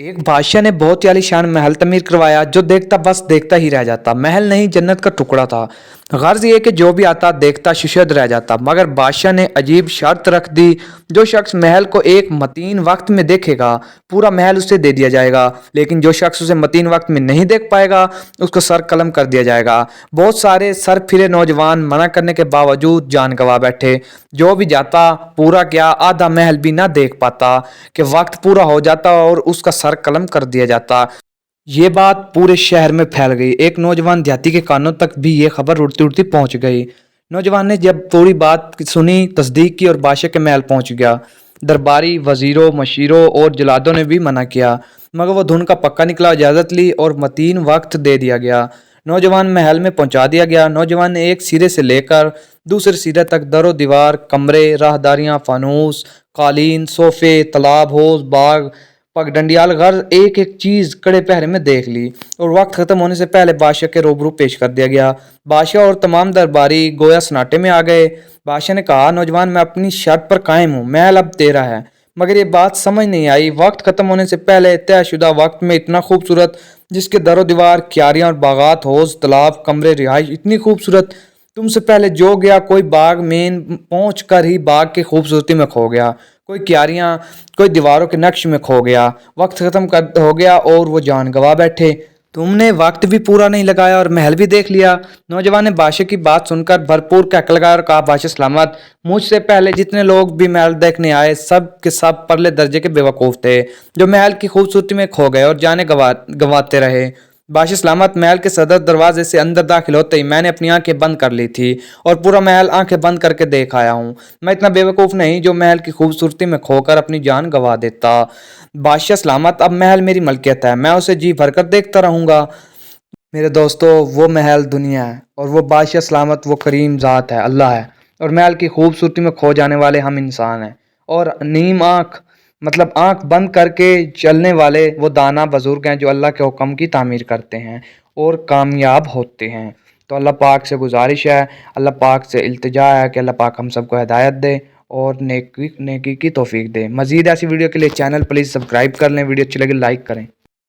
एक बादशाह ने बहुत ही आलीशान महल तमीर करवाया जो देखता बस देखता ही रह जाता। महल नहीं जन्नत का टुकड़ा था। गर्ज ये कि जो भी आता देखता शुशद रह जाता। मगर बादशाह ने अजीब शर्त रख दी, जो शख्स महल को एक मतीन वक्त में देखेगा पूरा महल उसे दे दिया जाएगा, लेकिन जो शख्स उसे मतीन वक्त में नहीं देख पाएगा उसको सर कलम कर दिया जाएगा। बहुत सारे सर फिरे नौजवान मना करने के बावजूद जान गंवा बैठे। जो भी जाता पूरा क्या आधा महल भी ना देख पाता कि वक्त पूरा हो जाता और उसका सर कलम कर दिया जाता। ये बात पूरे शहर में फैल गई। एक नौजवान देहाती के कानों तक भी ये खबर उड़ती उड़ती पहुंच गई। नौजवान ने जब पूरी बात सुनी, तस्दीक की और बादशाह के महल पहुंच गया। दरबारी, वजीरों, मशीरों और जलादों ने भी मना किया, मगर वो धुन का पक्का निकला, इजाज़त ली और मतीन वक्त दे दिया गया। नौजवान महल में पहुंचा दिया गया। नौजवान ने एक सिरे से लेकर दूसरे सिरे तक दरो दीवार, कमरे, राहदारियां, फानूस, कालीन, सोफे, तालाब, हौज, बाग, पगडंडियाल, गर्ज एक एक चीज कड़े पहरे में देख ली और वक्त खत्म होने से पहले बादशाह के रूबरू पेश कर दिया गया। बादशाह और तमाम दरबारी गोया सन्नाटे में आ गए। बादशाह ने कहा, नौजवान मैं अपनी शर्त पर कायम हूँ, महल अब तेरा है। मगर ये बात समझ नहीं आई। वक्त खत्म होने से पहले तयशुदा वक्त में इतना खूबसूरत, जिसके दरो दीवार, क्यारियां और बागात, हौज, तालाब, कमरे, रिहाइश इतनी खूबसूरत, तुमसे पहले जो गया कोई बाग में पहुंच कर ही बाग की खूबसूरती में खो गया, कोई क्यारियां, कोई दीवारों के नक्श में खो गया। वक्त खत्म कर हो गया और वो जान गंवा बैठे। तुमने वक्त भी पूरा नहीं लगाया और महल भी देख लिया। नौजवान ने बादशाह की बात सुनकर भरपूर कहक लगाया और कहा, बादशाह सलामत, मुझसे पहले जितने लोग भी महल देखने आए सब के सब परले दर्जे के बेवकूफ़ थे, जो महल की खूबसूरती में खो गए और जाने गंवाते रहे। बादशाह सलामत, महल के सदर दरवाजे से अंदर दाखिल होते ही मैंने अपनी आंखें बंद कर ली थी और पूरा महल आंखें बंद करके देख आया हूँ। मैं इतना बेवकूफ़ नहीं जो महल की खूबसूरती में खोकर अपनी जान गंवा देता। बादशाह सलामत, अब महल मेरी मलकियत है, मैं उसे जी भरकर देखता रहूंगा। मेरे दोस्तों, वो महल दुनिया है और वो बादशाह सलामत वो करीम ज़ात है, अल्लाह है। और महल की खूबसूरती में खो जाने वाले हम इंसान हैं। और नीम आँख मतलब आँख बंद करके चलने वाले वो दाना बुजुर्ग हैं जो अल्लाह के हुक्म की तामीर करते हैं और कामयाब होते हैं। तो अल्लाह पाक से गुजारिश है, अल्लाह पाक से इल्तिजा है कि अल्लाह पाक हम सबको हिदायत दे और नेकी नेकी की तौफीक दे। मज़ीद ऐसी वीडियो के लिए चैनल प्लीज़ सब्सक्राइब कर लें। वीडियो अच्छी लगे लाइक करें।